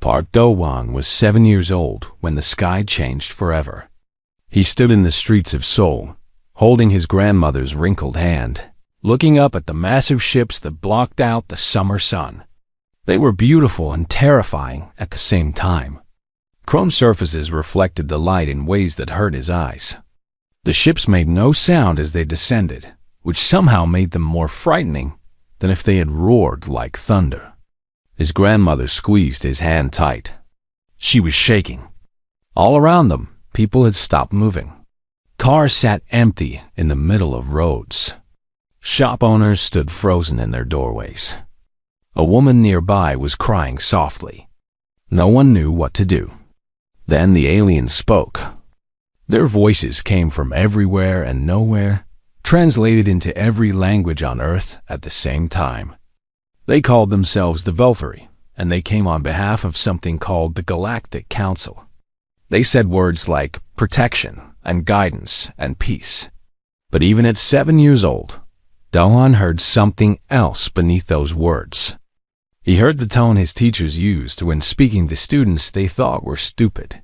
Park Do-won was 7 years old when the sky changed forever. He stood in the streets of Seoul, holding his grandmother's wrinkled hand, looking up at the massive ships that blocked out the summer sun. They were beautiful and terrifying at the same time. Chrome surfaces reflected the light in ways that hurt his eyes. The ships made no sound as they descended, which somehow made them more frightening than if they had roared like thunder. His grandmother squeezed his hand tight. She was shaking. All around them, people had stopped moving. Cars sat empty in the middle of roads. Shop owners stood frozen in their doorways. A woman nearby was crying softly. No one knew what to do. Then the aliens spoke. Their voices came from everywhere and nowhere, translated into every language on Earth at the same time. They called themselves the Veltari, and they came on behalf of something called the Galactic Council. They said words like protection and guidance and peace. But even at 7 years old, Do-won heard something else beneath those words. He heard the tone his teachers used when speaking to students they thought were stupid.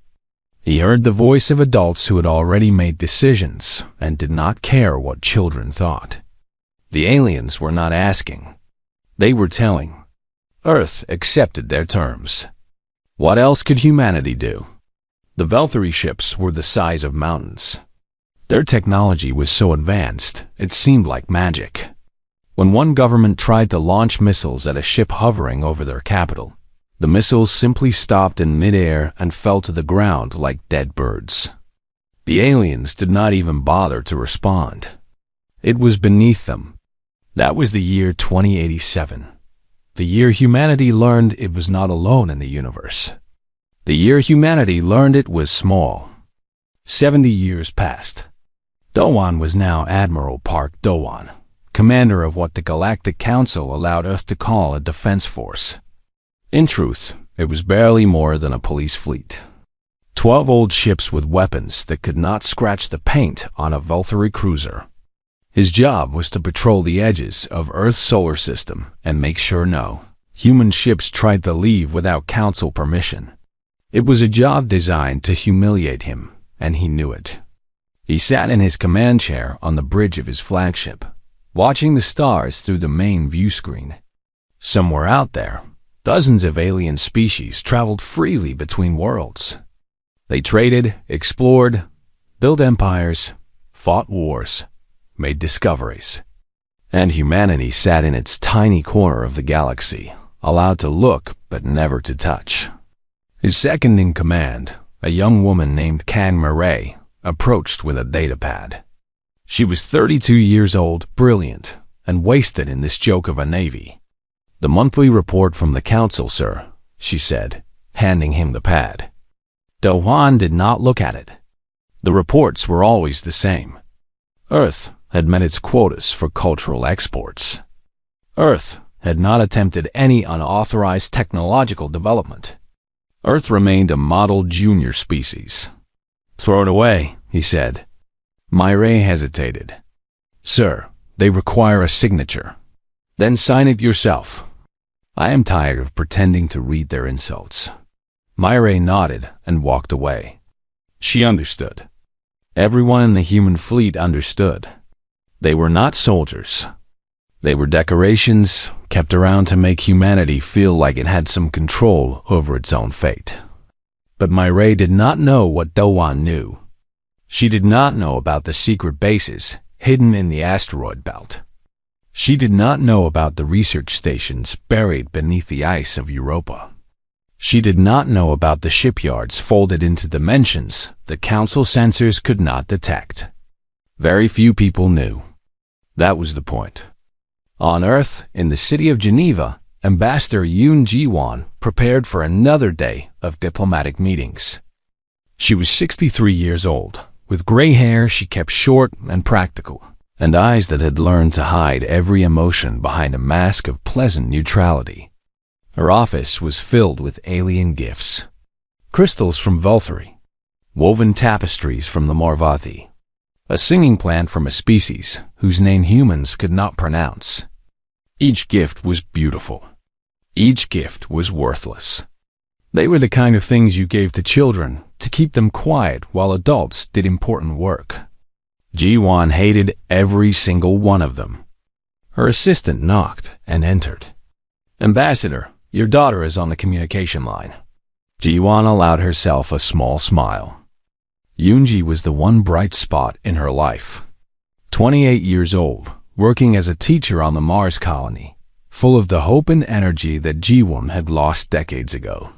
He heard the voice of adults who had already made decisions and did not care what children thought. The aliens were not asking. They were telling. Earth accepted their terms. What else could humanity do? The Veltari ships were the size of mountains. Their technology was so advanced, it seemed like magic. When one government tried to launch missiles at a ship hovering over their capital, the missiles simply stopped in midair and fell to the ground like dead birds. The aliens did not even bother to respond. It was beneath them. That was the year 2087. The year humanity learned it was not alone in the universe. The year humanity learned it was small. 70 years passed. Do-won was now Admiral Park Do-won, commander of what the Galactic Council allowed Earth to call a defense force. In truth, it was barely more than a police fleet. 12 old ships with weapons that could not scratch the paint on a Veltari cruiser. His job was to patrol the edges of Earth's solar system and make sure no human ships tried to leave without council permission. It was a job designed to humiliate him, and he knew it. He sat in his command chair on the bridge of his flagship, watching the stars through the main view screen. Somewhere out there, dozens of alien species traveled freely between worlds. They traded, explored, built empires, fought wars, made discoveries. And humanity sat in its tiny corner of the galaxy, allowed to look but never to touch. His second in command, a young woman named Kang Mireille, approached with a datapad. She was 32 years old, brilliant, and wasted in this joke of a navy. "The monthly report from the council, sir," she said, handing him the pad. Do-won did not look at it. The reports were always the same. Earth had met its quotas for cultural exports. Earth had not attempted any unauthorized technological development. Earth remained a model junior species. "Throw it away," he said. Mireille hesitated. "Sir, they require a signature." "Then sign it yourself." "I am tired of pretending to read their insults." Mireille nodded and walked away. She understood. Everyone in the human fleet understood. They were not soldiers. They were decorations kept around to make humanity feel like it had some control over its own fate. But Mireille did not know what Do-won knew. She did not know about the secret bases hidden in the asteroid belt. She did not know about the research stations buried beneath the ice of Europa. She did not know about the shipyards folded into dimensions the council sensors could not detect. Very few people knew. That was the point. On Earth, in the city of Geneva, Ambassador Yoon Ji-won prepared for another day of diplomatic meetings. She was 63 years old. With gray hair she kept short and practical, and eyes that had learned to hide every emotion behind a mask of pleasant neutrality. Her office was filled with alien gifts. Crystals from Veltari, woven tapestries from the Marvathi, a singing plant from a species whose name humans could not pronounce. Each gift was beautiful. Each gift was worthless. They were the kind of things you gave to children to keep them quiet while adults did important work. Ji-won hated every single one of them. Her assistant knocked and entered. "Ambassador, your daughter is on the communication line." Ji-won allowed herself a small smile. Yoonji was the one bright spot in her life. 28 years old, working as a teacher on the Mars colony, full of the hope and energy that Ji-won had lost decades ago.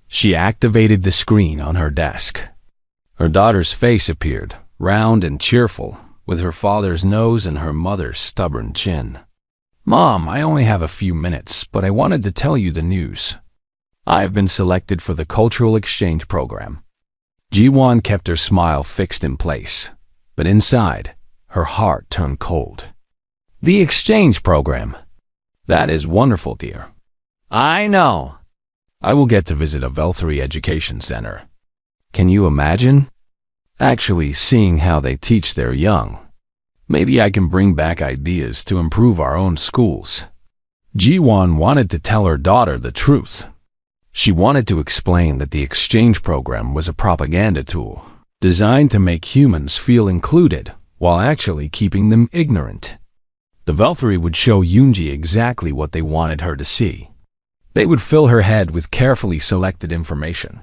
She activated the screen on her desk. Her daughter's face appeared, round and cheerful, with her father's nose and her mother's stubborn chin. "Mom, I only have a few minutes, but I wanted to tell you the news. I have been selected for the cultural exchange program." Ji-won kept her smile fixed in place, but inside, her heart turned cold. "The exchange program? That is wonderful, dear. I know. I will get to visit a Veltri education center. Can you imagine? Actually seeing how they teach their young. Maybe I can bring back ideas to improve our own schools." Ji-won wanted to tell her daughter the truth. She wanted to explain that the exchange program was a propaganda tool, designed to make humans feel included while actually keeping them ignorant. The Veltri would show Yoonji exactly what they wanted her to see. They would fill her head with carefully selected information.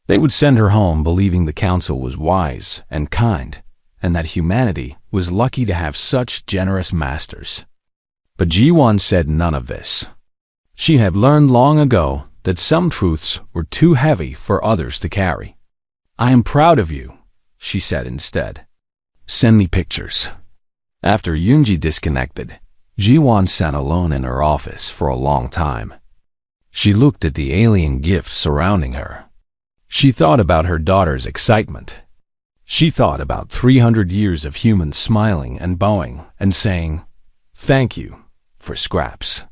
They would send her home believing the council was wise and kind, and that humanity was lucky to have such generous masters. But Ji-won said none of this. She had learned long ago that some truths were too heavy for others to carry. "I am proud of you," she said instead. "Send me pictures." After Yoonji disconnected, Ji-won sat alone in her office for a long time. She looked at the alien gifts surrounding her. She thought about her daughter's excitement. She thought about 300 years of humans smiling and bowing and saying, "Thank you," for scraps.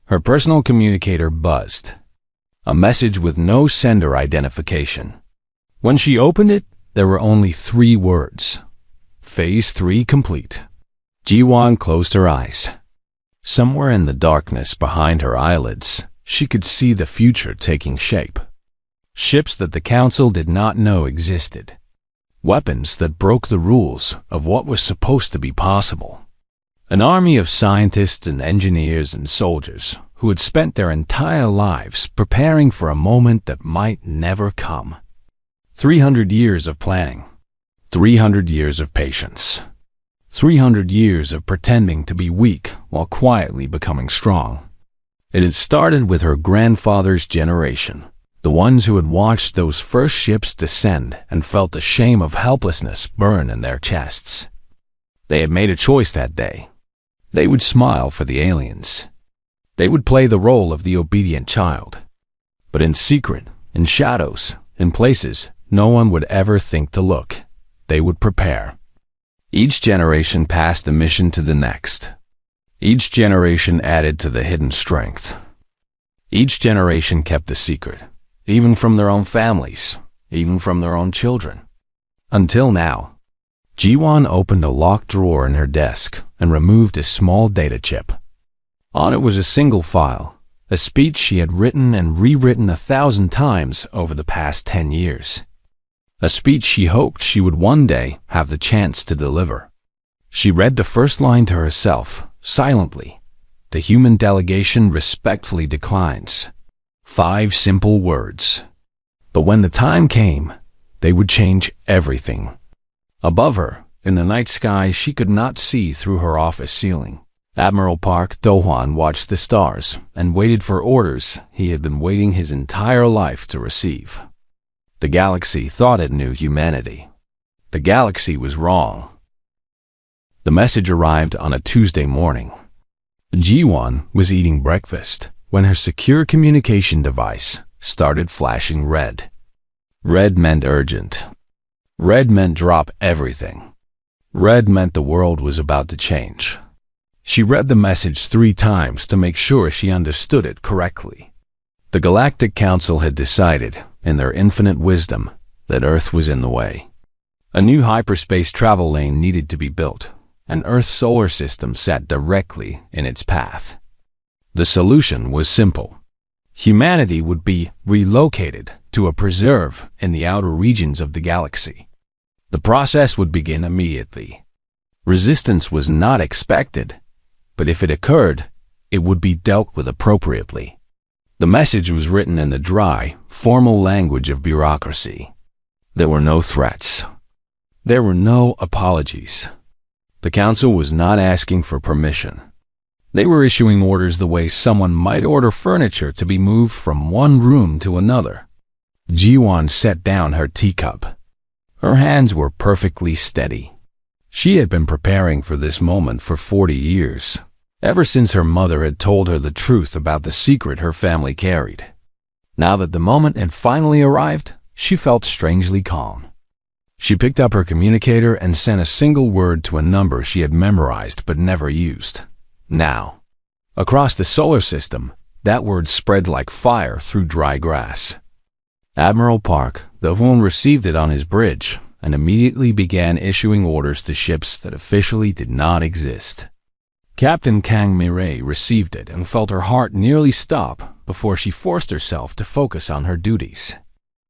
Her personal communicator buzzed. A message with no sender identification. When she opened it, there were only 3 words. Phase 3 complete. Ji-won closed her eyes. Somewhere in the darkness behind her eyelids, she could see the future taking shape. Ships that the council did not know existed. Weapons that broke the rules of what was supposed to be possible. An army of scientists and engineers and soldiers who had spent their entire lives preparing for a moment that might never come. 300 years of planning. 300 years of patience. 300 years of pretending to be weak while quietly becoming strong. It had started with her grandfather's generation, the ones who had watched those first ships descend and felt the shame of helplessness burn in their chests. They had made a choice that day. They would smile for the aliens. They would play the role of the obedient child. But in secret, in shadows, in places no one would ever think to look, they would prepare. Each generation passed the mission to the next. Each generation added to the hidden strength. Each generation kept a secret, even from their own families, even from their own children. Until now. Ji-won opened a locked drawer in her desk and removed a small data chip. On it was a single file, a speech she had written and rewritten 1,000 times over the past 10 years. A speech she hoped she would one day have the chance to deliver. She read the first line to herself, silently. "The human delegation respectfully declines." 5 simple words. But when the time came, they would change everything. Above her, in the night sky, she could not see through her office ceiling. Admiral Park Do-hwan watched the stars and waited for orders he had been waiting his entire life to receive. The galaxy thought it knew humanity. The galaxy was wrong. The message arrived on a Tuesday morning. Ji-won was eating breakfast when her secure communication device started flashing red. Red meant urgent. Red meant drop everything. Red meant the world was about to change. She read the message 3 times to make sure she understood it correctly. The Galactic Council had decided, in their infinite wisdom, that Earth was in the way. A new hyperspace travel lane needed to be built, and Earth's solar system sat directly in its path. The solution was simple. Humanity would be relocated to a preserve in the outer regions of the galaxy. The process would begin immediately. Resistance was not expected, but if it occurred, it would be dealt with appropriately. The message was written in the dry, formal language of bureaucracy. There were no threats. There were no apologies. The council was not asking for permission. They were issuing orders the way someone might order furniture to be moved from one room to another. Ji-won set down her teacup. Her hands were perfectly steady. She had been preparing for this moment for 40 years, ever since her mother had told her the truth about the secret her family carried. Now that the moment had finally arrived, she felt strangely calm. She picked up her communicator and sent a single word to a number she had memorized but never used. Now. Across the solar system, that word spread like fire through dry grass. Admiral Park, the Hoon, received it on his bridge and immediately began issuing orders to ships that officially did not exist. Captain Kang Mireille received it and felt her heart nearly stop before she forced herself to focus on her duties.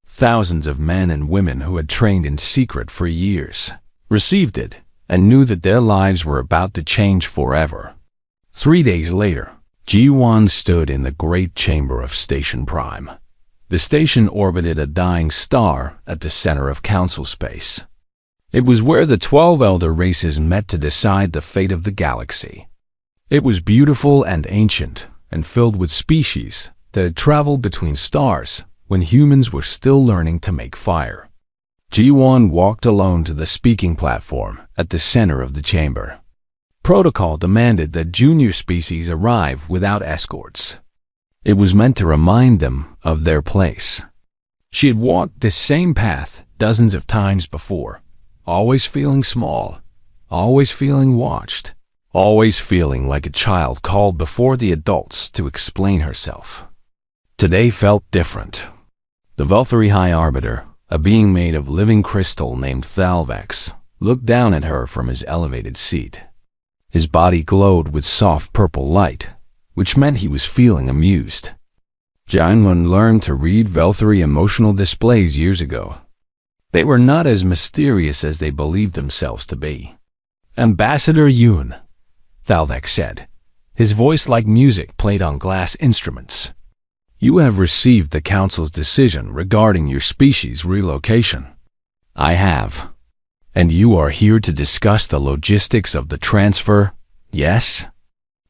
Thousands of men and women who had trained in secret for years received it and knew that their lives were about to change forever. 3 days later, Ji-won stood in the great chamber of Station Prime. The station orbited a dying star at the center of council space. It was where the 12 elder races met to decide the fate of the galaxy. It was beautiful and ancient, and filled with species that had traveled between stars when humans were still learning to make fire. Ji-won walked alone to the speaking platform at the center of the chamber. Protocol demanded that junior species arrive without escorts. It was meant to remind them of their place. She had walked this same path dozens of times before, always feeling small, always feeling watched, always feeling like a child called before the adults to explain herself. Today felt different. The Valkyrie High Arbiter, a being made of living crystal named Thalvex, looked down at her from his elevated seat. His body glowed with soft purple light, which meant he was feeling amused. Jianwen learned to read Valkyrie emotional displays years ago. They were not as mysterious as they believed themselves to be. Ambassador Yoon, Thalvex said, his voice like music played on glass instruments. You have received the Council's decision regarding your species relocation. I have. And you are here to discuss the logistics of the transfer, yes?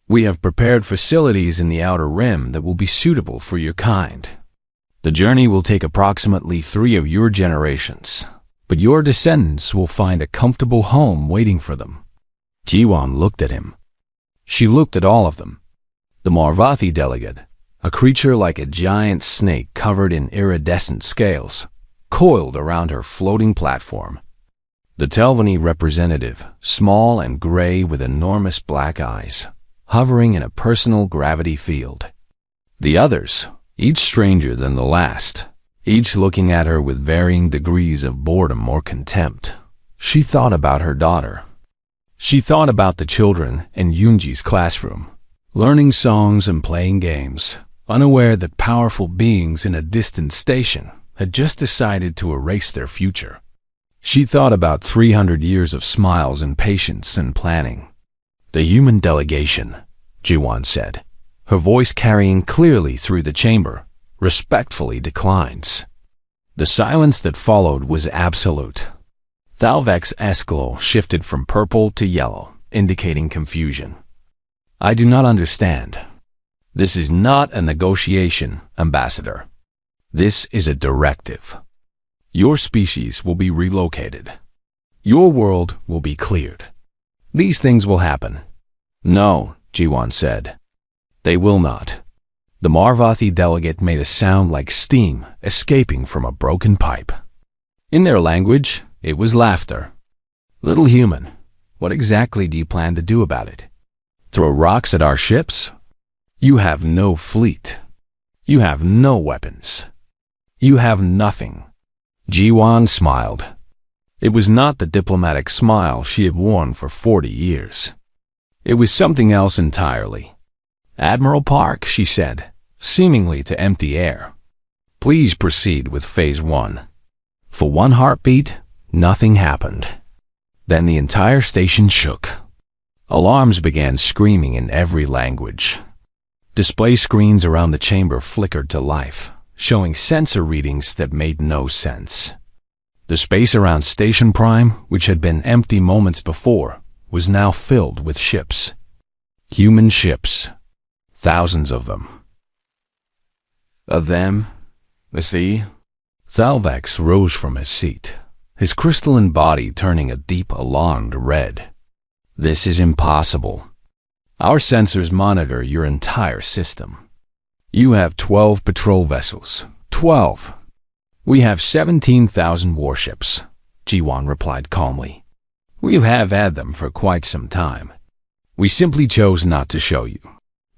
We have prepared facilities in the Outer Rim that will be suitable for your kind. The journey will take approximately 3 of your generations, but your descendants will find a comfortable home waiting for them. Ji-won looked at him. She looked at all of them. The Marvathi delegate, a creature like a giant snake covered in iridescent scales, coiled around her floating platform. The Telvanni representative, small and gray with enormous black eyes, hovering in a personal gravity field. The others, each stranger than the last, each looking at her with varying degrees of boredom or contempt. She thought about her daughter. She thought about the children in Yoonji's classroom, learning songs and playing games, unaware that powerful beings in a distant station had just decided to erase their future. She thought about 300 years of smiles and patience and planning. The human delegation, Ji-won said, her voice carrying clearly through the chamber, respectfully declines. The silence that followed was absolute. Thalvex's glow shifted from purple to yellow, indicating confusion. I do not understand. This is not a negotiation, Ambassador. This is a directive. Your species will be relocated. Your world will be cleared. These things will happen. No, Ji-won said. They will not. The Marvathi delegate made a sound like steam escaping from a broken pipe. In their language, it was laughter. Little human, what exactly do you plan to do about it? Throw rocks at our ships? You have no fleet. You have no weapons. You have nothing. Ji-won smiled. It was not the diplomatic smile she had worn for 40 years. It was something else entirely. Admiral Park, she said, seemingly to empty air. Please proceed with Phase 1. For one heartbeat, nothing happened. Then the entire station shook. Alarms began screaming in every language. Display screens around the chamber flickered to life, showing sensor readings that made no sense. The space around Station Prime, which had been empty moments before, was now filled with ships. Human ships. Thousands of them. Thalvex rose from his seat, his crystalline body turning a deep, alarmed red. This is impossible. Our sensors monitor your entire system. You have 12 patrol vessels. 12. We have 17,000 warships, Jiwan replied calmly. We have had them for quite some time. We simply chose not to show you.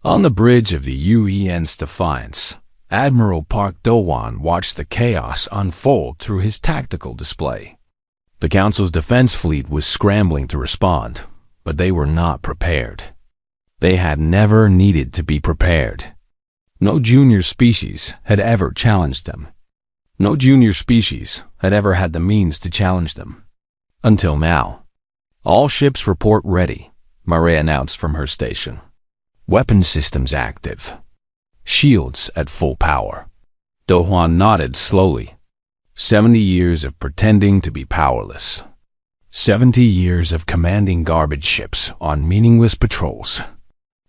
On the bridge of the UEN's Defiance, Admiral Park Do-won watched the chaos unfold through his tactical display. The Council's defense fleet was scrambling to respond, but they were not prepared. They had never needed to be prepared. No junior species had ever challenged them. No junior species had ever had the means to challenge them. Until now. All ships report ready, Maria announced from her station. Weapon systems active. Shields at full power. Do-hwan nodded slowly. 70 years of pretending to be powerless. 70 years of commanding garbage ships on meaningless patrols.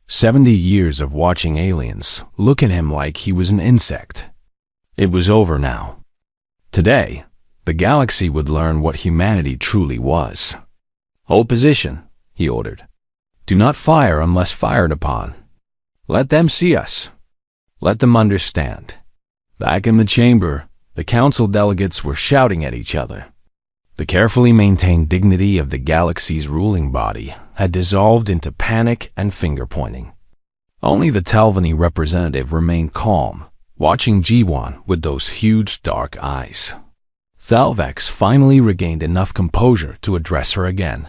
70 years of watching aliens look at him like he was an insect. It was over now. Today, the galaxy would learn what humanity truly was. Hold position, he ordered. Do not fire unless fired upon. Let them see us. Let them understand. Back in the chamber, the council delegates were shouting at each other. The carefully maintained dignity of the galaxy's ruling body had dissolved into panic and finger-pointing. Only the Talvani representative remained calm, watching Jiwan with those huge dark eyes. Thalvex finally regained enough composure to address her again.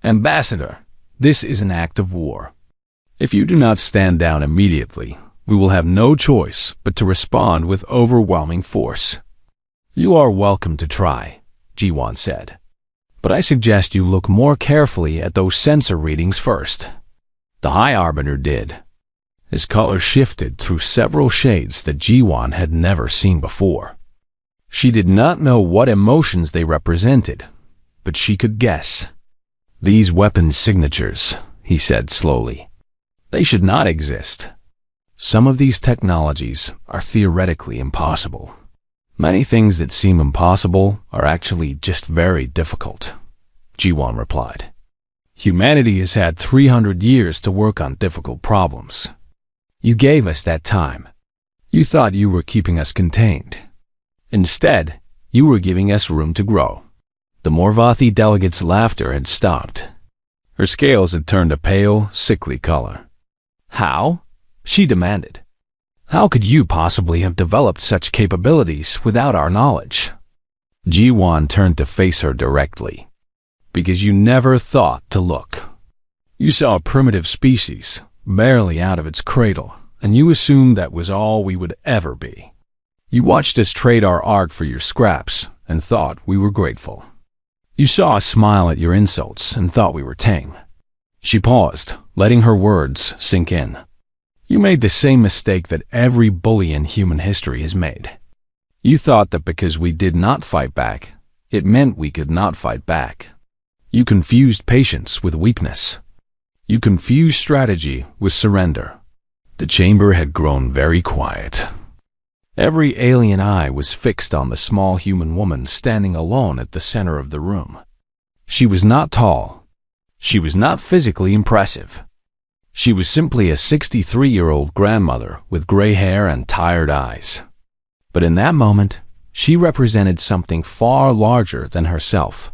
Ambassador, this is an act of war. If you do not stand down immediately, we will have no choice but to respond with overwhelming force. You are welcome to try, Jiwan said. But I suggest you look more carefully at those sensor readings first. The High Arbiter did. His color shifted through several shades that Jiwan had never seen before. She did not know what emotions they represented, but she could guess. These weapon signatures, he said slowly. They should not exist. Some of these technologies are theoretically impossible. Many things that seem impossible are actually just very difficult, Jiwan replied. Humanity has had 300 years to work on difficult problems. You gave us that time. You thought you were keeping us contained. Instead, you were giving us room to grow. The Morvathi delegate's laughter had stopped. Her scales had turned a pale, sickly color. How? She demanded. How could you possibly have developed such capabilities without our knowledge? Jiwan turned to face her directly. Because you never thought to look. You saw a primitive species, barely out of its cradle, and you assumed that was all we would ever be. You watched us trade our art for your scraps and thought we were grateful. You saw us smile at your insults and thought we were tame. She paused, letting her words sink in. You made the same mistake that every bully in human history has made. You thought that because we did not fight back, it meant we could not fight back. You confused patience with weakness. You confused strategy with surrender. The chamber had grown very quiet. Every alien eye was fixed on the small human woman standing alone at the center of the room. She was not tall. She was not physically impressive. She was simply a 63-year-old grandmother with gray hair and tired eyes. But in that moment, she represented something far larger than herself.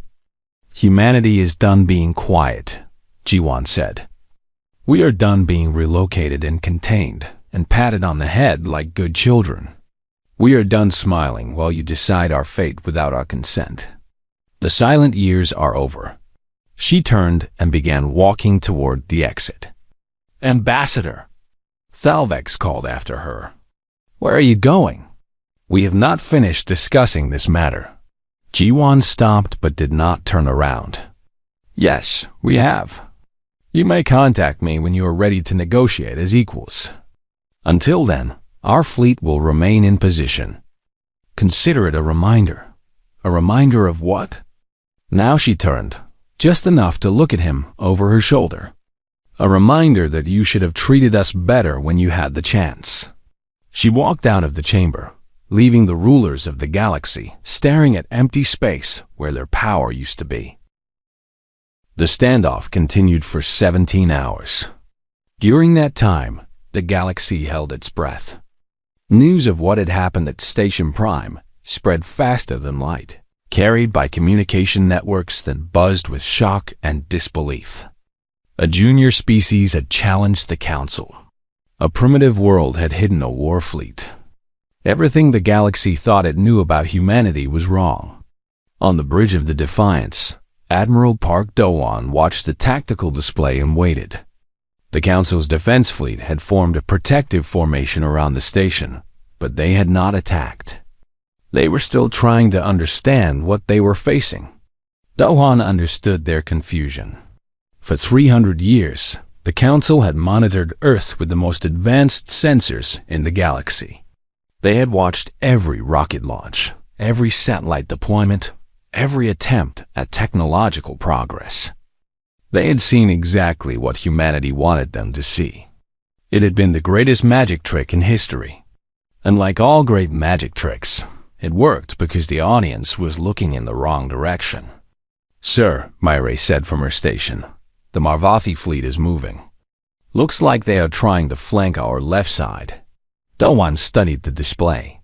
Humanity is done being quiet, Jiwan said. We are done being relocated and contained and patted on the head like good children. We are done smiling while you decide our fate without our consent. The silent years are over. She turned and began walking toward the exit. Ambassador! Thalvex called after her. "Where are you going?" "We have not finished discussing this matter." Jiwan stopped but did not turn around. "Yes, we have. You may contact me when you are ready to negotiate as equals. Until then, our fleet will remain in position. Consider it a reminder." "A reminder of what?" Now she turned, just enough to look at him over her shoulder. "A reminder that you should have treated us better when you had the chance." She walked out of the chamber, leaving the rulers of the galaxy staring at empty space where their power used to be. The standoff continued for 17 hours. During that time, the galaxy held its breath. News of what had happened at Station Prime spread faster than light, carried by communication networks that buzzed with shock and disbelief. A junior species had challenged the Council. A primitive world had hidden a war fleet. Everything the galaxy thought it knew about humanity was wrong. On the bridge of the Defiance, Admiral Park Do-won watched the tactical display and waited. The Council's defense fleet had formed a protective formation around the station, but they had not attacked. They were still trying to understand what they were facing. Do-won understood their confusion. For 300 years, the Council had monitored Earth with the most advanced sensors in the galaxy. They had watched every rocket launch, every satellite deployment, every attempt at technological progress. They had seen exactly what humanity wanted them to see. It had been the greatest magic trick in history. And like all great magic tricks, it worked because the audience was looking in the wrong direction. "Sir," Myre said from her station, "the Marvathi fleet is moving. Looks like they are trying to flank our left side." Do-won studied the display.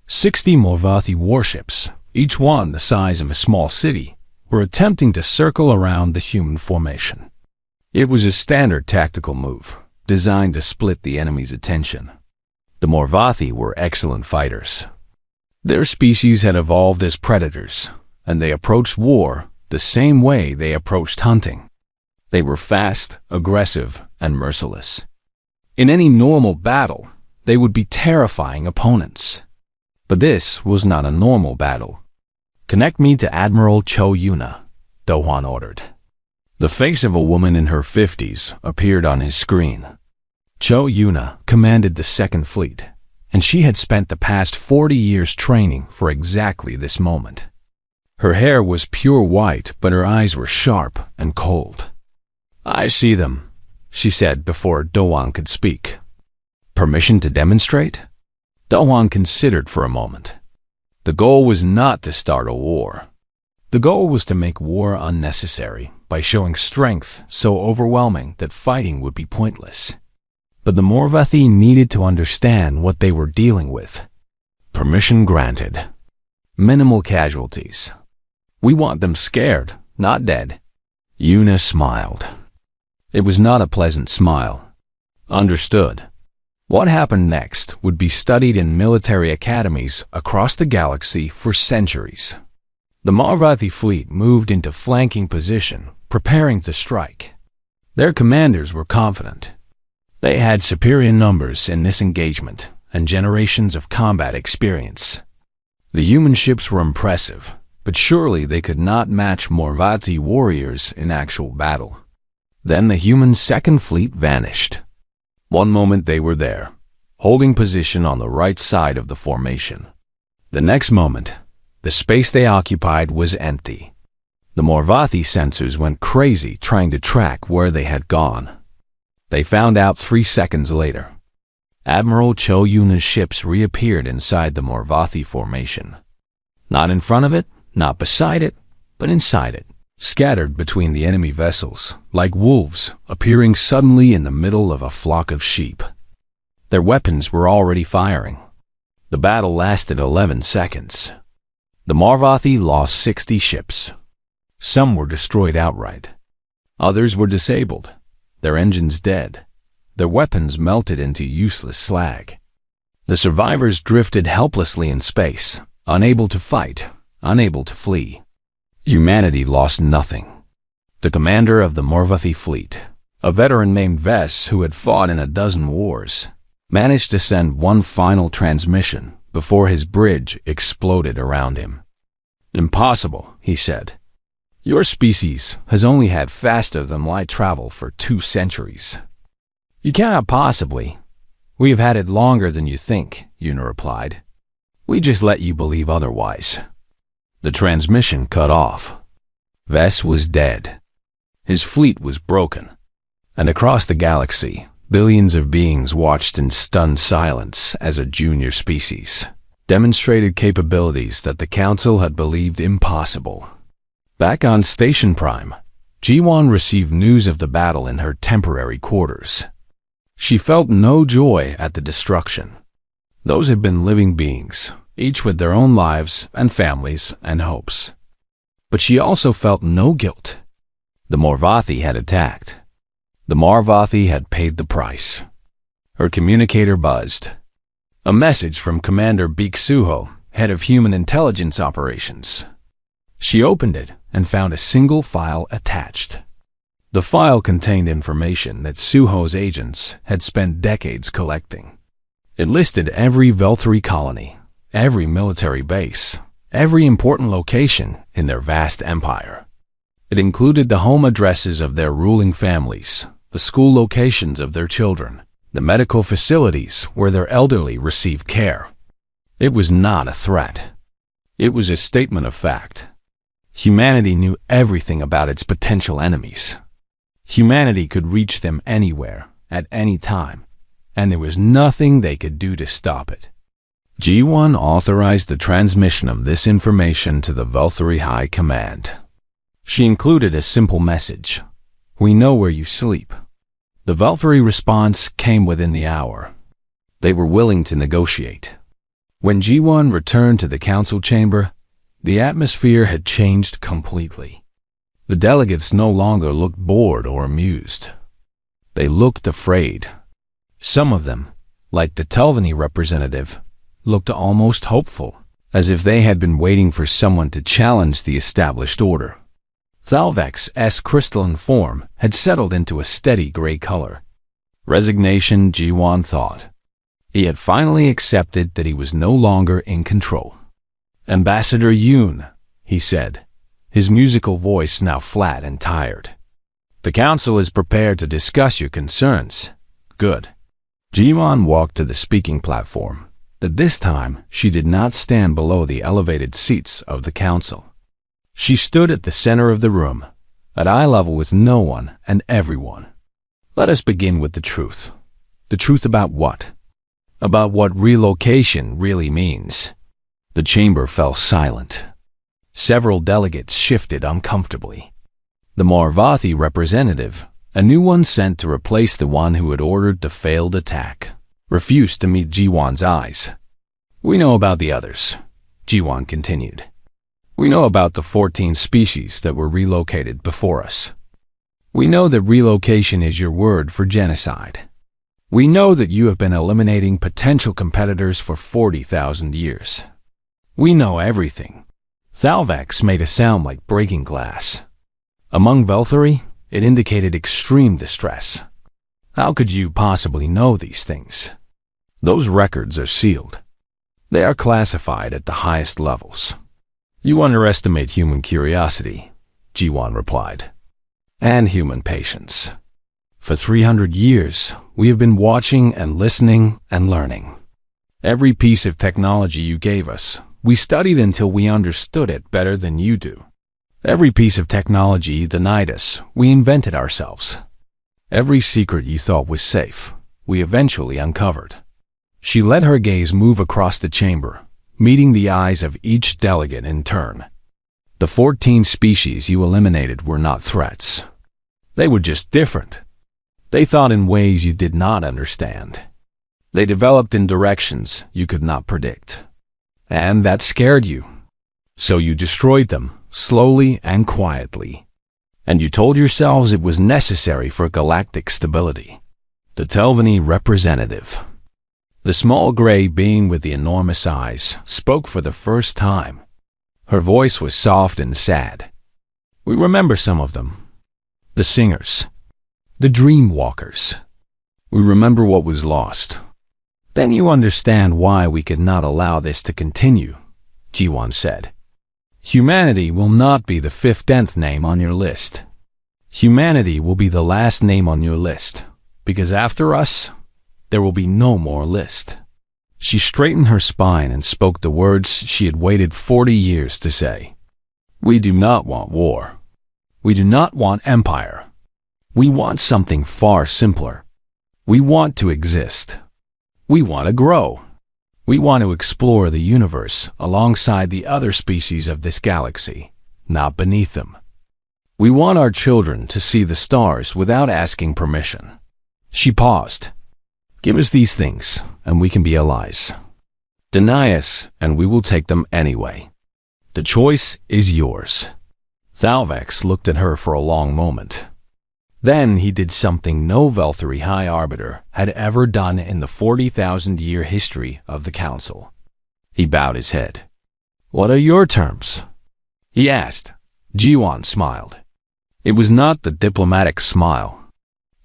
60 Marvathi warships, each one the size of a small city, were attempting to circle around the human formation. It was a standard tactical move, designed to split the enemy's attention. The Marvathi were excellent fighters. Their species had evolved as predators, and they approached war the same way they approached hunting. They were fast, aggressive, and merciless. In any normal battle, they would be terrifying opponents. But this was not a normal battle. "Connect me to Admiral Cho Yuna," Do-won ordered. The face of a woman in her 50s appeared on his screen. Cho Yuna commanded the Second Fleet, and she had spent the past 40 years training for exactly this moment. Her hair was pure white, but her eyes were sharp and cold. "I see them," she said before Do-won could speak. "Permission to demonstrate?" Do-won considered for a moment. The goal was not to start a war. The goal was to make war unnecessary by showing strength so overwhelming that fighting would be pointless. But the Marvathi needed to understand what they were dealing with. Permission granted. Minimal casualties. "We want them scared, not dead." Yuna smiled. It was not a pleasant smile. Understood. What happened next would be studied in military academies across the galaxy for centuries. The Marvathi fleet moved into flanking position, preparing to strike. Their commanders were confident. They had superior numbers in this engagement and generations of combat experience. The human ships were impressive, but surely they could not match Marvathi warriors in actual battle. Then the human Second Fleet vanished. One moment they were there, holding position on the right side of the formation. The next moment, the space they occupied was empty. The Marvathi sensors went crazy trying to track where they had gone. They found out 3 seconds later. Admiral Cho Yuna's ships reappeared inside the Marvathi formation. Not in front of it, not beside it, but inside it. Scattered between the enemy vessels, like wolves appearing suddenly in the middle of a flock of sheep. Their weapons were already firing. The battle lasted 11 seconds. The Marvathi lost 60 ships. Some were destroyed outright. Others were disabled, their engines dead, their weapons melted into useless slag. The survivors drifted helplessly in space, unable to fight, unable to flee. Humanity lost nothing. The commander of the Marvathi fleet, a veteran named Vess who had fought in a dozen wars, managed to send one final transmission before his bridge exploded around him. "Impossible," he said. "Your species has only had faster-than-light travel for 2 centuries. You cannot possibly. We have had it longer than you think," Yuna replied. "We just let you believe otherwise." The transmission cut off. Vess was dead. His fleet was broken. And across the galaxy, billions of beings watched in stunned silence as a junior species demonstrated capabilities that the Council had believed impossible. Back on Station Prime, Ji-won received news of the battle in her temporary quarters. She felt no joy at the destruction. Those had been living beings, each with their own lives and families and hopes. But she also felt no guilt. The Morvathi had attacked. The Morvathi had paid the price. Her communicator buzzed. A message from Commander Beek-Suho, head of Human Intelligence Operations. She opened it and found a single file attached. The file contained information that Suho's agents had spent decades collecting. It listed every Veltri colony, every military base, every important location in their vast empire. It included the home addresses of their ruling families, the school locations of their children, the medical facilities where their elderly received care. It was not a threat. It was a statement of fact. Humanity knew everything about its potential enemies. Humanity could reach them anywhere, at any time, and there was nothing they could do to stop it. G1 authorized the transmission of this information to the Veltri High Command. She included a simple message: "We know where you sleep." The Veltri response came within the hour. They were willing to negotiate. When G1 returned to the council chamber, the atmosphere had changed completely. The delegates no longer looked bored or amused. They looked afraid. Some of them, like the Telvanni representative, looked almost hopeful, as if they had been waiting for someone to challenge the established order. Thalvek's crystalline form had settled into a steady gray color. Resignation, Ji-won thought. He had finally accepted that he was no longer in control. "Ambassador Yoon," he said, his musical voice now flat and tired. "The council is prepared to discuss your concerns." "Good." Ji-won walked to the speaking platform, but this time she did not stand below the elevated seats of the council. She stood at the center of the room, at eye level with no one and everyone. "Let us begin with the truth." "The truth about what?" "About what relocation really means." The chamber fell silent. Several delegates shifted uncomfortably. The Morvathi representative, a new one sent to replace the one who had ordered the failed attack, refused to meet Ji-won's eyes. "We know about the others," Ji-won continued. "We know about the 14 species that were relocated before us. We know that relocation is your word for genocide. We know that you have been eliminating potential competitors for 40,000 years. We know everything." Thalvax made a sound like breaking glass. Among Velthari, it indicated extreme distress. "How could you possibly know these things? Those records are sealed. They are classified at the highest levels." "You underestimate human curiosity," Ji-won replied, "and human patience. For 300 years, we have been watching and listening and learning. Every piece of technology you gave us, we studied until we understood it better than you do. Every piece of technology you denied us, we invented ourselves. Every secret you thought was safe, we eventually uncovered." She let her gaze move across the chamber, meeting the eyes of each delegate in turn. "The 14 species you eliminated were not threats. They were just different. They thought in ways you did not understand. They developed in directions you could not predict. And that scared you. So you destroyed them, slowly and quietly. And you told yourselves it was necessary for galactic stability." The Telvanni representative, the small gray being with the enormous eyes, spoke for the first time. Her voice was soft and sad. "We remember some of them. The singers. The dream walkers. We remember what was lost. Then you understand why we could not allow this to continue, Jiwan said. Humanity will not be the 15th name on your list. Humanity will be the last name on your list, because after us, there will be no more list. She straightened her spine and spoke the words she had waited 40 years to say. We do not want war. We do not want empire. We want something far simpler. We want to exist. We want to grow. We want to explore the universe alongside the other species of this galaxy, not beneath them. We want our children to see the stars without asking permission. She paused. Give us these things, and we can be allies. Deny us, and we will take them anyway. The choice is yours. Thalvex looked at her for a long moment. Then he did something no Velthari High Arbiter had ever done in the 40,000-year history of the Council. He bowed his head. What are your terms? He asked. Jiwan smiled. It was not the diplomatic smile.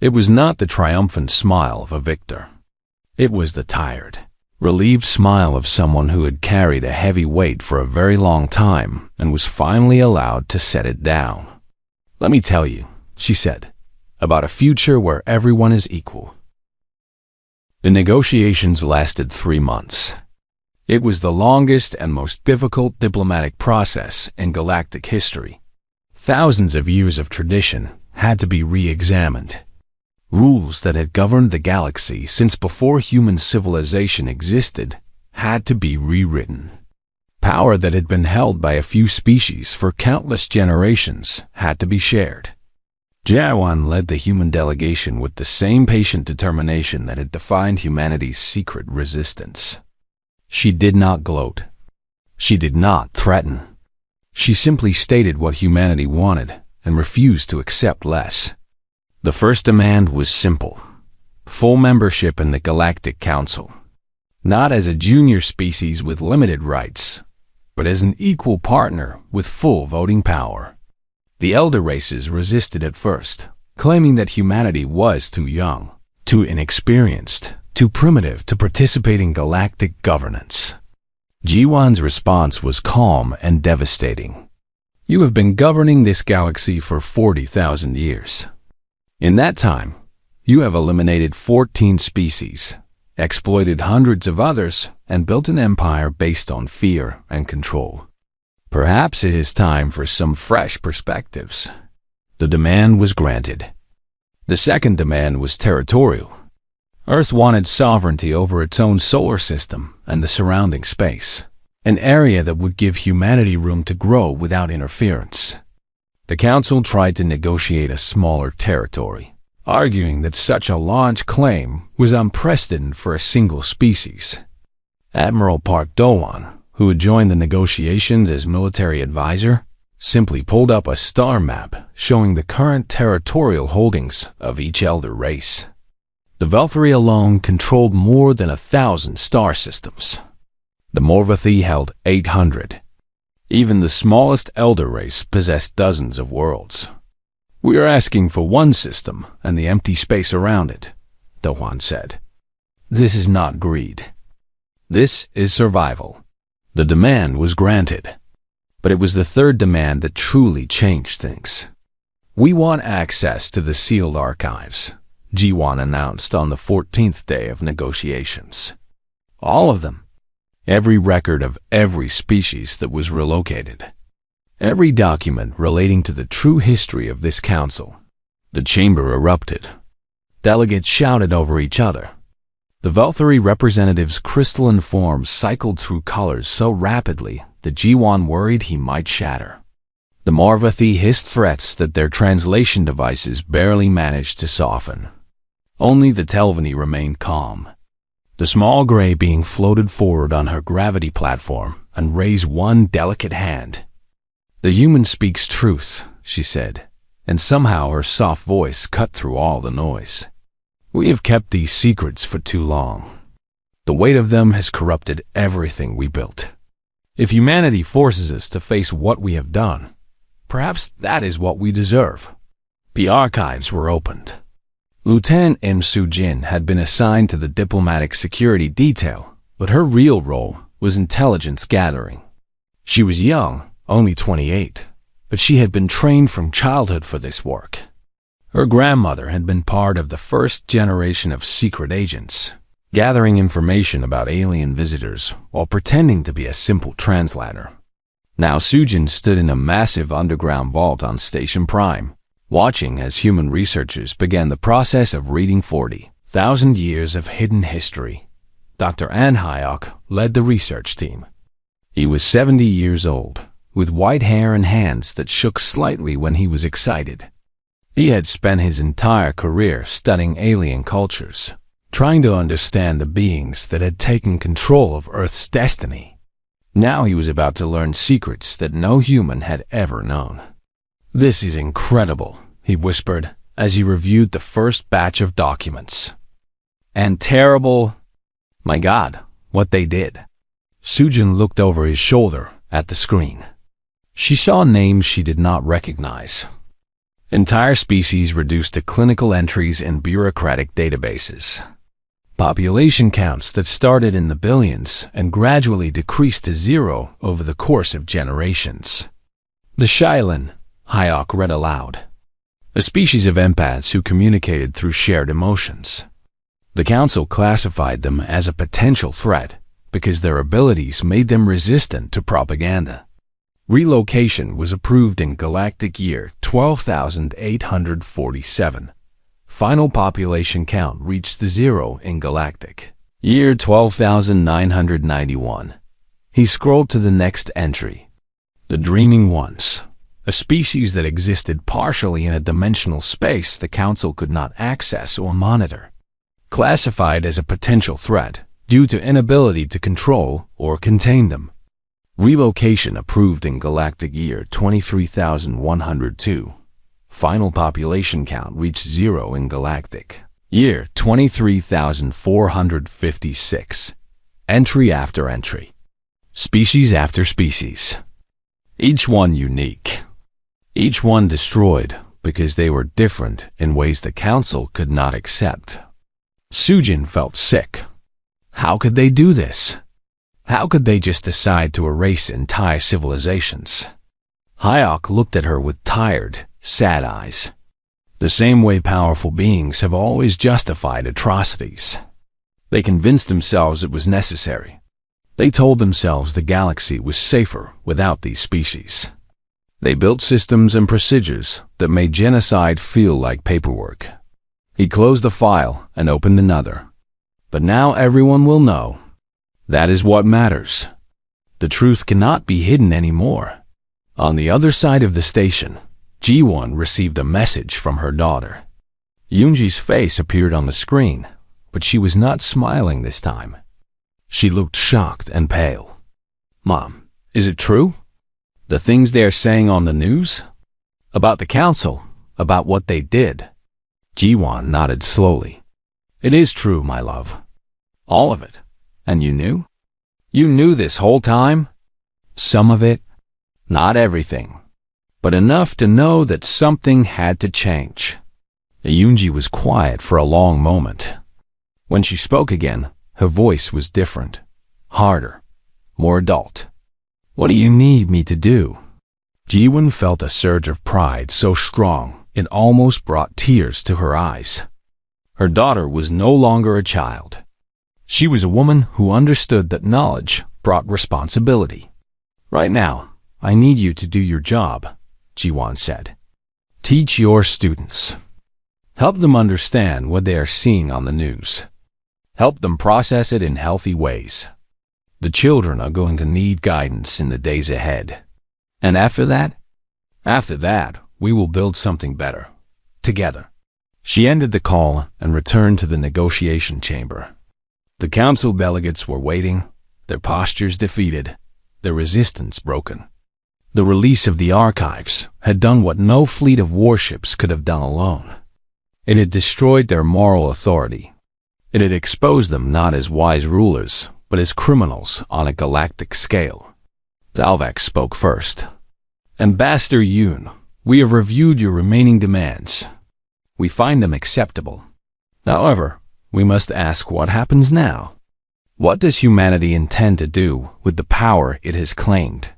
It was not the triumphant smile of a victor. It was the tired, relieved smile of someone who had carried a heavy weight for a very long time and was finally allowed to set it down. Let me tell you, she said, about a future where everyone is equal. The negotiations lasted 3 months. It was the longest and most difficult diplomatic process in galactic history. Thousands of years of tradition had to be re-examined. Rules that had governed the galaxy since before human civilization existed had to be rewritten. Power that had been held by a few species for countless generations had to be shared. Jiwan led the human delegation with the same patient determination that had defined humanity's secret resistance. She did not gloat. She did not threaten. She simply stated what humanity wanted and refused to accept less. The first demand was simple: full membership in the Galactic Council. Not as a junior species with limited rights, but as an equal partner with full voting power. The elder races resisted at first, claiming that humanity was too young, too inexperienced, too primitive to participate in galactic governance. Jiwan's response was calm and devastating. You have been governing this galaxy for 40,000 years. In that time, you have eliminated 14 species, exploited hundreds of others, and built an empire based on fear and control. Perhaps it is time for some fresh perspectives. The demand was granted. The second demand was territorial. Earth wanted sovereignty over its own solar system and the surrounding space, an area that would give humanity room to grow without interference. The Council tried to negotiate a smaller territory, arguing that such a large claim was unprecedented for a single species. Admiral Park Dowan, who had joined the negotiations as military advisor, simply pulled up a star map showing the current territorial holdings of each elder race. The Velthari alone controlled more than 1,000 star systems. The Morvathi held 800. Even the smallest elder race possessed dozens of worlds. We are asking for one system and the empty space around it, Dowan said. This is not greed. This is survival. The demand was granted, but it was the third demand that truly changed things. We want access to the sealed archives, Jiwan announced on the 14th day of negotiations. All of them. Every record of every species that was relocated. Every document relating to the true history of this council. The chamber erupted. Delegates shouted over each other. The Velthari representative's crystalline form cycled through colors so rapidly that Jiwan worried he might shatter. The Morvathi hissed threats that their translation devices barely managed to soften. Only the Telvanni remained calm. The small gray being floated forward on her gravity platform and raised one delicate hand. The human speaks truth, she said, and somehow her soft voice cut through all the noise. We have kept these secrets for too long. The weight of them has corrupted everything we built. If humanity forces us to face what we have done, perhaps that is what we deserve. The archives were opened. Lieutenant M. Soo-jin had been assigned to the diplomatic security detail, but her real role was intelligence gathering. She was young, only 28, but she had been trained from childhood for this work. Her grandmother had been part of the first generation of secret agents, gathering information about alien visitors while pretending to be a simple translator. Now Soo-jin stood in a massive underground vault on Station Prime, watching as human researchers began the process of reading 40,000 years of hidden history. Dr. An Hyok led the research team. He was 70 years old, with white hair and hands that shook slightly when he was excited. He had spent his entire career studying alien cultures, trying to understand the beings that had taken control of Earth's destiny. Now he was about to learn secrets that no human had ever known. "This is incredible," he whispered as he reviewed the first batch of documents. "And terrible. My God, what they did." Soo-jin looked over his shoulder at the screen. She saw names she did not recognize. Entire species reduced to clinical entries in bureaucratic databases. Population counts that started in the billions and gradually decreased to zero over the course of generations. The Shailan, Hyok read aloud. A species of empaths who communicated through shared emotions. The council classified them as a potential threat because their abilities made them resistant to propaganda. Relocation was approved in Galactic year 12,847. Final population count reached the zero in Galactic year 12,991. He scrolled to the next entry. The Dreaming Ones, a species that existed partially in a dimensional space the Council could not access or monitor. Classified as a potential threat due to inability to control or contain them. Relocation approved in Galactic year 23,102. Final population count reached zero in Galactic year 23,456. Entry after entry. Species after species. Each one unique. Each one destroyed because they were different in ways the Council could not accept. Soo-jin felt sick. How could they do this? How could they just decide to erase entire civilizations? Hyok looked at her with tired, sad eyes. The same way powerful beings have always justified atrocities. They convinced themselves it was necessary. They told themselves the galaxy was safer without these species. They built systems and procedures that made genocide feel like paperwork. He closed the file and opened another. But now everyone will know. That is what matters. The truth cannot be hidden anymore. On the other side of the station, Ji-won received a message from her daughter. Yoonji's face appeared on the screen, but she was not smiling this time. She looked shocked and pale. "Mom, is it true? The things they are saying on the news? About the Council? About what they did?" Ji-won nodded slowly. "It is true, my love. All of it. And you knew? You knew this whole time? Some of it? Not everything. But enough to know that something had to change." Yoonji was quiet for a long moment. When she spoke again, her voice was different, harder, more adult. "What do you need me to do?" Ji-won felt a surge of pride so strong it almost brought tears to her eyes. Her daughter was no longer a child. She was a woman who understood that knowledge brought responsibility. "Right now, I need you to do your job," Ji-won said. "Teach your students. Help them understand what they are seeing on the news. Help them process it in healthy ways. The children are going to need guidance in the days ahead. And after that, we will build something better. Together." She ended the call and returned to the negotiation chamber. The council delegates were waiting, their postures defeated, their resistance broken. The release of the archives had done what no fleet of warships could have done alone. It had destroyed their moral authority. It had exposed them not as wise rulers, but as criminals on a galactic scale. Dalvak spoke first. "Ambassador Yoon, we have reviewed your remaining demands. We find them acceptable, However, we must ask what happens now. What does humanity intend to do with the power it has claimed?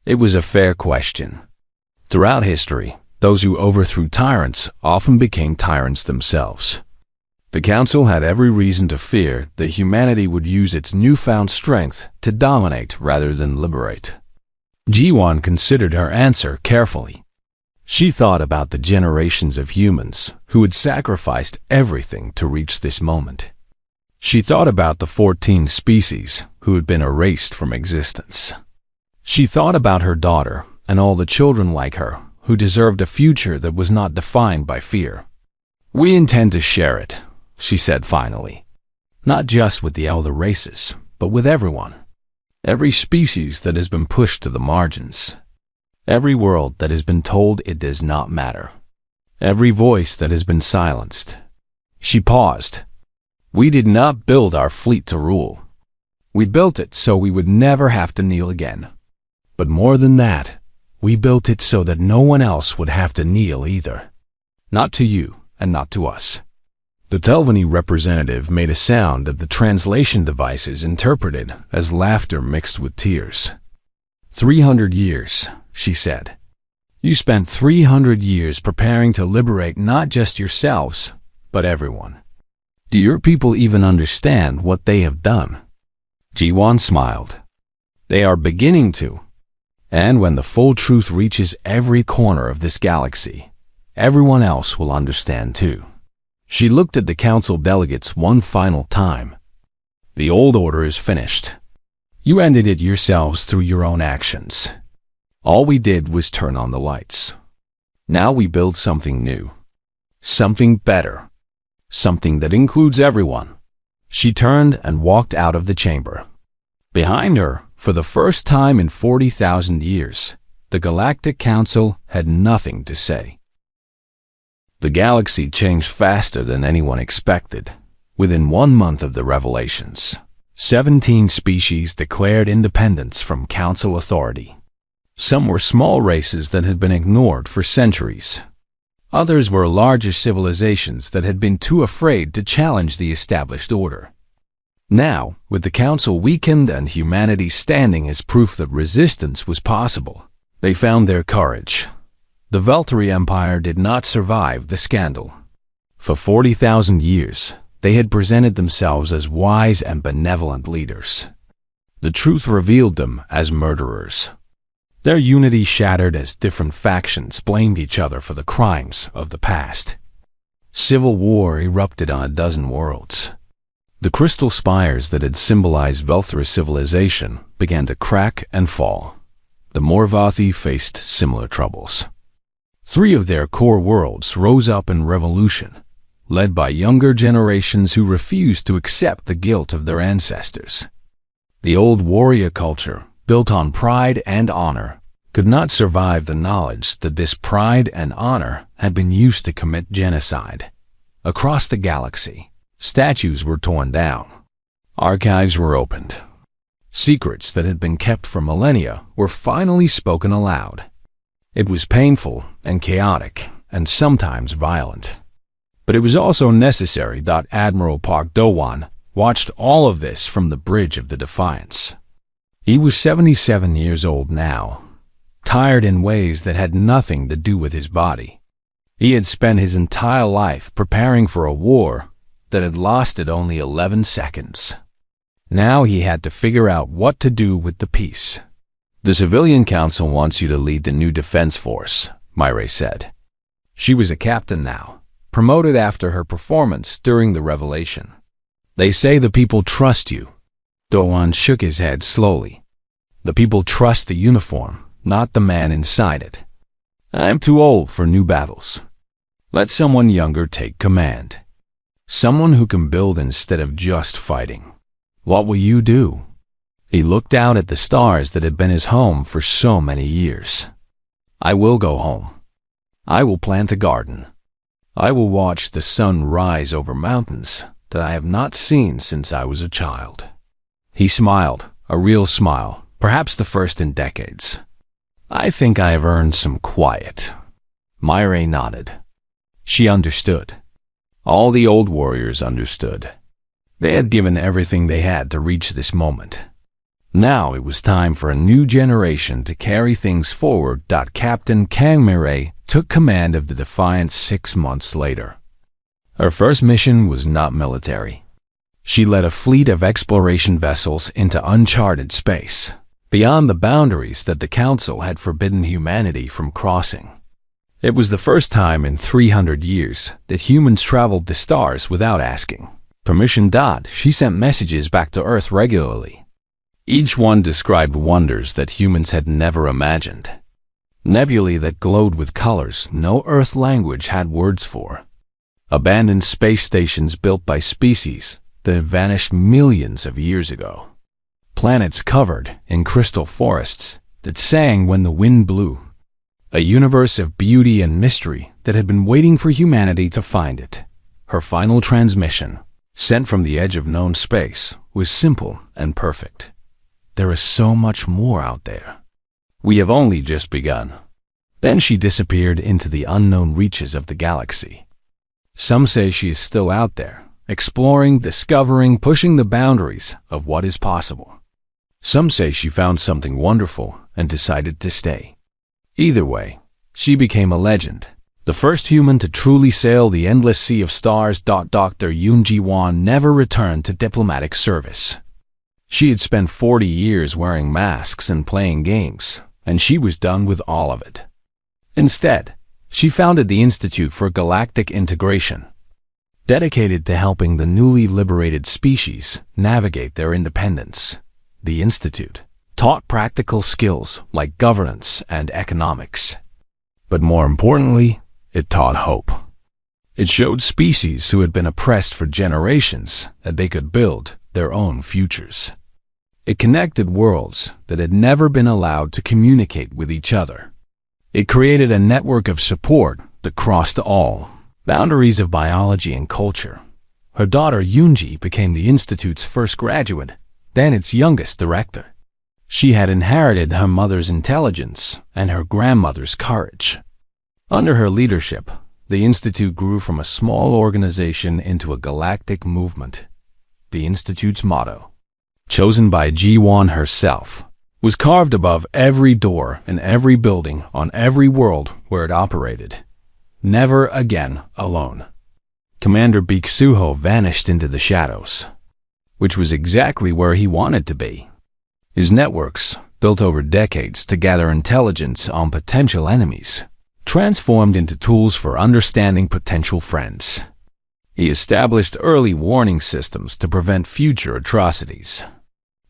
It was a fair question. Throughout history, those who overthrew tyrants often became tyrants themselves. The Council had every reason to fear that humanity would use its newfound strength to dominate rather than liberate. Ji-won considered her answer carefully. She thought about the generations of humans who had sacrificed everything to reach this moment. She thought about the 14 species who had been erased from existence. She thought about her daughter and all the children like her who deserved a future that was not defined by fear. "We intend to share it," she said finally. "Not just with the elder races, but with everyone. Every species that has been pushed to the margins. Every world that has been told it does not matter. Every voice that has been silenced." She paused. "We did not build our fleet to rule. We built it so we would never have to kneel again. But more than that, we built it so that no one else would have to kneel either. Not to you and not to us." The Telvanni representative made a sound that the translation devices interpreted as laughter mixed with tears. 300 years, she said. "You spent 300 years preparing to liberate not just yourselves, but everyone. Do your people even understand what they have done?" Ji-won smiled. "They are beginning to. And when the full truth reaches every corner of this galaxy, everyone else will understand too." She looked at the Council delegates one final time. "The old order is finished. You ended it yourselves through your own actions. All we did was turn on the lights. Now we build something new. Something better. Something that includes everyone." She turned and walked out of the chamber. Behind her, for the first time in 40,000 years, the Galactic Council had nothing to say. The galaxy changed faster than anyone expected. Within 1 month of the revelations, 17 species declared independence from Council authority. Some were small races that had been ignored for centuries. Others were larger civilizations that had been too afraid to challenge the established order. Now, with the Council weakened and humanity standing as proof that resistance was possible, they found their courage. The Veltari Empire did not survive the scandal. For 40,000 years, they had presented themselves as wise and benevolent leaders. The truth revealed them as murderers. Their unity shattered as different factions blamed each other for the crimes of the past. Civil war erupted on a dozen worlds. The crystal spires that had symbolized Velthra civilization began to crack and fall. The Morvathi faced similar troubles. 3 of their core worlds rose up in revolution, led by younger generations who refused to accept the guilt of their ancestors. The old warrior culture, built on pride and honor, could not survive the knowledge that this pride and honor had been used to commit genocide. Across the galaxy, statues were torn down. Archives were opened. Secrets that had been kept for millennia were finally spoken aloud. It was painful and chaotic and sometimes violent. But it was also necessary. Admiral Park Do-won watched all of this from the bridge of the Defiance. He was 77 years old now, tired in ways that had nothing to do with his body. He had spent his entire life preparing for a war that had lasted only 11 seconds. Now he had to figure out what to do with the peace. "The Civilian Council wants you to lead the new defense force," Myre said. She was a captain now, promoted after her performance during the revelation. "They say the people trust you." Do-won shook his head slowly. "The people trust the uniform, not the man inside it. I'm too old for new battles. Let someone younger take command. Someone who can build instead of just fighting. What will you do?" He looked out at the stars that had been his home for so many years. "I will go home. I will plant a garden. I will watch the sun rise over mountains that I have not seen since I was a child." He smiled, a real smile, perhaps the first in decades. "I think I have earned some quiet." Myre nodded. She understood. All the old warriors understood. They had given everything they had to reach this moment. Now it was time for a new generation to carry things forward. Captain Kangmire took command of the Defiant 6 months later. Her first mission was not military. She led a fleet of exploration vessels into uncharted space, beyond the boundaries that the Council had forbidden humanity from crossing. It was the first time in 300 years that humans traveled the stars without asking permission. She sent messages back to Earth regularly. Each one described wonders that humans had never imagined. Nebulae that glowed with colors no Earth language had words for. Abandoned space stations built by species that had vanished millions of years ago. Planets covered in crystal forests that sang when the wind blew. A universe of beauty and mystery that had been waiting for humanity to find it. Her final transmission, sent from the edge of known space, was simple and perfect. There is so much more out there. We have only just begun. Then she disappeared into the unknown reaches of the galaxy. Some say she is still out there, exploring, discovering, pushing the boundaries of what is possible. Some say she found something wonderful and decided to stay. Either way, she became a legend, the first human to truly sail the endless sea of stars. Dr. Yoon Ji-won never returned to diplomatic service. She had spent 40 years wearing masks and playing games, and she was done with all of it. Instead, she founded the Institute for Galactic Integration, dedicated to helping the newly liberated species navigate their independence. The Institute taught practical skills like governance and economics. But more importantly, it taught hope. It showed species who had been oppressed for generations that they could build their own futures. It connected worlds that had never been allowed to communicate with each other. It created a network of support that crossed all boundaries of biology and culture. Her daughter Yoonji became the Institute's first graduate, then its youngest director. She had inherited her mother's intelligence and her grandmother's courage. Under her leadership, the Institute grew from a small organization into a galactic movement. The Institute's motto, chosen by Ji-won herself, was carved above every door in every building on every world where it operated. Never again alone. Commander Baek Suho vanished into the shadows, which was exactly where he wanted to be. His networks, built over decades to gather intelligence on potential enemies, transformed into tools for understanding potential friends. He established early warning systems to prevent future atrocities.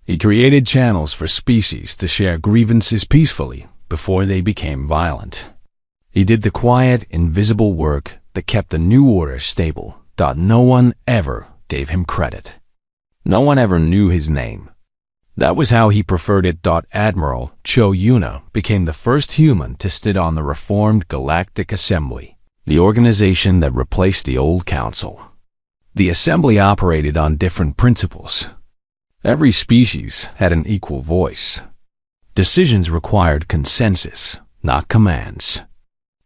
He created channels for species to share grievances peacefully before they became violent. He did the quiet, invisible work that kept the new order stable. No one ever gave him credit. No one ever knew his name. That was how he preferred it. Admiral Cho Yuna became the first human to sit on the reformed Galactic Assembly, the organization that replaced the old council. The assembly operated on different principles. Every species had an equal voice. Decisions required consensus, not commands.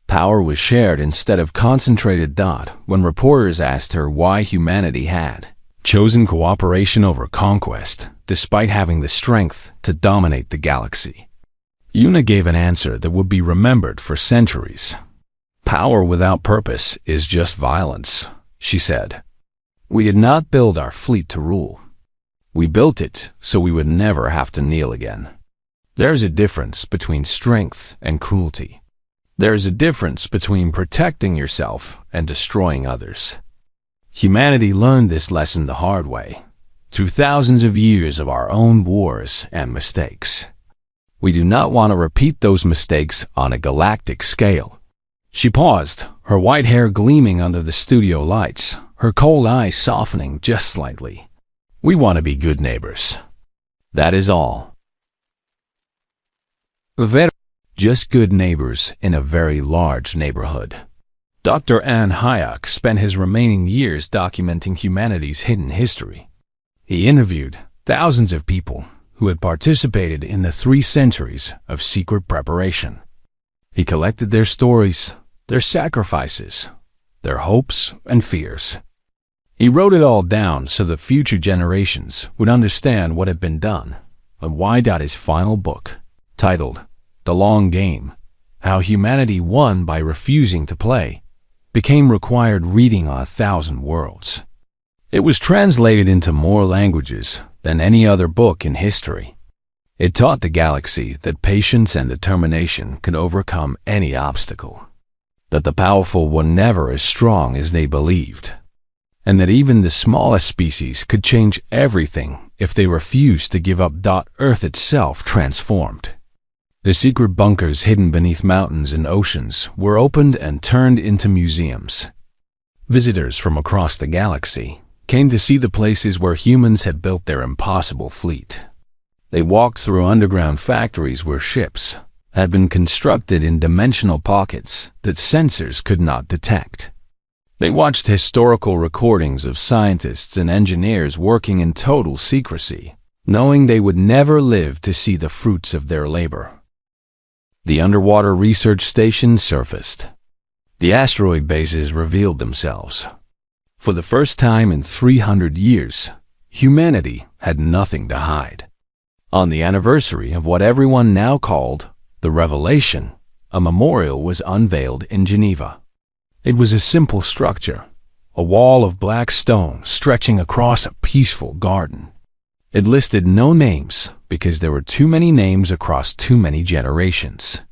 Power was shared instead of concentrated. When reporters asked her why humanity had chosen cooperation over conquest, despite having the strength to dominate the galaxy, Yuna gave an answer that would be remembered for centuries. Power without purpose is just violence, she said. We did not build our fleet to rule. We built it so we would never have to kneel again. There's a difference between strength and cruelty. There's a difference between protecting yourself and destroying others. Humanity learned this lesson the hard way, through thousands of years of our own wars and mistakes. We do not want to repeat those mistakes on a galactic scale. She paused, her white hair gleaming under the studio lights, her cold eyes softening just slightly. We want to be good neighbors. That is all. Just good neighbors in a very large neighborhood. Dr. An Hyuk spent his remaining years documenting humanity's hidden history. He interviewed thousands of people who had participated in the 3 centuries of secret preparation. He collected their stories, their sacrifices, their hopes and fears. He wrote it all down so that future generations would understand what had been done and why. His final book, titled The Long Game, How Humanity Won by Refusing to Play, became required reading on 1,000 worlds. It was translated into more languages than any other book in history. It taught the galaxy that patience and determination could overcome any obstacle, that the powerful were never as strong as they believed, and that even the smallest species could change everything if they refused to give up. Earth itself transformed. The secret bunkers hidden beneath mountains and oceans were opened and turned into museums. Visitors from across the galaxy came to see the places where humans had built their impossible fleet. They walked through underground factories where ships had been constructed in dimensional pockets that sensors could not detect. They watched historical recordings of scientists and engineers working in total secrecy, knowing they would never live to see the fruits of their labor. The underwater research stations surfaced. The asteroid bases revealed themselves. For the first time in 300 years, humanity had nothing to hide. On the anniversary of what everyone now called the Revelation, a memorial was unveiled in Geneva. It was a simple structure, a wall of black stone stretching across a peaceful garden. It listed no names because there were too many names across too many generations.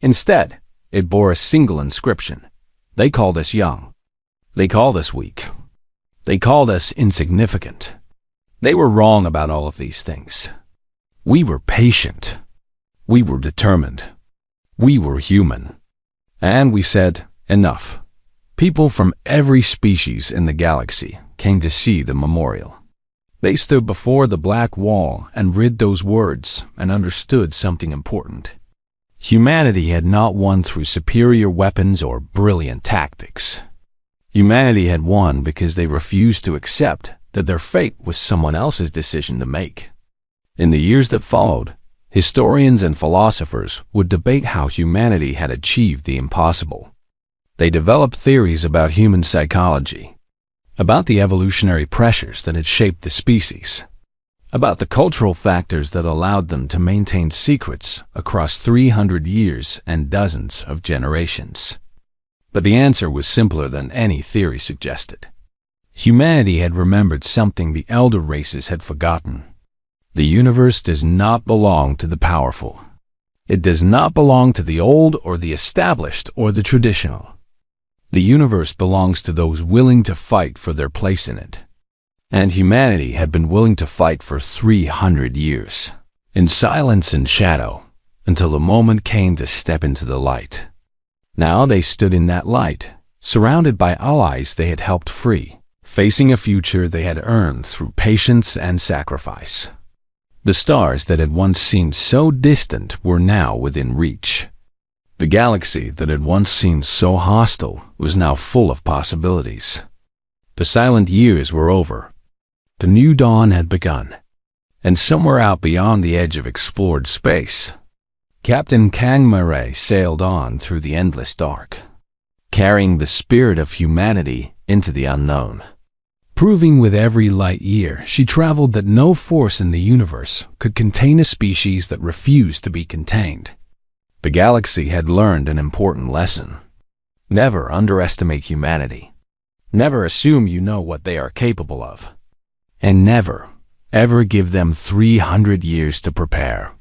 Instead, it bore a single inscription. They called us young. They called us weak. They called us insignificant. They were wrong about all of these things. We were patient. We were determined. We were human. And we said, enough. People from every species in the galaxy came to see the memorial. They stood before the black wall and read those words and understood something important. Humanity had not won through superior weapons or brilliant tactics. Humanity had won because they refused to accept that their fate was someone else's decision to make. In the years that followed, historians and philosophers would debate how humanity had achieved the impossible. They developed theories about human psychology, about the evolutionary pressures that had shaped the species, about the cultural factors that allowed them to maintain secrets across 300 years and dozens of generations. But the answer was simpler than any theory suggested. Humanity had remembered something the elder races had forgotten. The universe does not belong to the powerful. It does not belong to the old or the established or the traditional. The universe belongs to those willing to fight for their place in it. And humanity had been willing to fight for 300 years, in silence and shadow, until the moment came to step into the light. Now they stood in that light, surrounded by allies they had helped free, facing a future they had earned through patience and sacrifice. The stars that had once seemed so distant were now within reach. The galaxy that had once seemed so hostile was now full of possibilities. The silent years were over. The new dawn had begun. And somewhere out beyond the edge of explored space, Captain Kang Murray sailed on through the endless dark, carrying the spirit of humanity into the unknown. Proving with every light year she traveled that no force in the universe could contain a species that refused to be contained. The galaxy had learned an important lesson. Never underestimate humanity. Never assume you know what they are capable of. And never, ever give them 300 years to prepare.